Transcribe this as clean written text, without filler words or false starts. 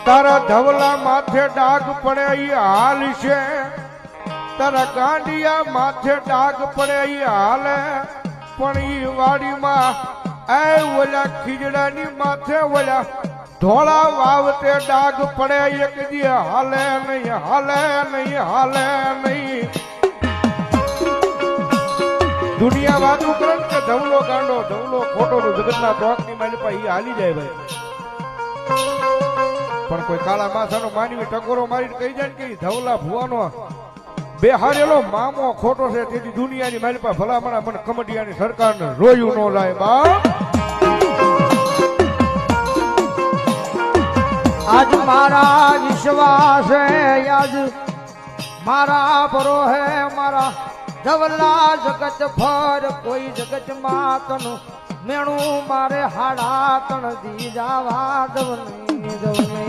તારા ધવલા માથે ડાઘ પડે ઈ હાલ છે, તારા ગાંડિયા માથે ડાઘ પડે ઈ હાલે, પણ ઈ વાડીમાં એ ઓલા ખીજડાની માથે ઓલા ધોળા વાવતે ડાઘ પડે એક દી હાલે નહીં, હાલે નહીં, હાલે નહીં. દુનિયા વાતું કરે કે ધવલો ગાંડો ધવલો ખોટો જગતના ચોકની માલી પાસે ઈ હાલી જાય ભાઈ, પણ કોઈ કાળા માથાનો માનવી ટકોરો મારીને કહી જાય કે ધવલા ભુવાનો બેહારેલો મામો ખોટો છે, તેથી દુનિયાની મારી પાસે ભલામણા મને કમડિયાની સરકારને રોયું ન લાય બાપ. આજ મારા વિશ્વાસ આજ મારા પરો હે મારા ધવલા જગત ફર કોઈ જગત માતનું મેણું મારે હાડા તણ દી જાવા દવની દવની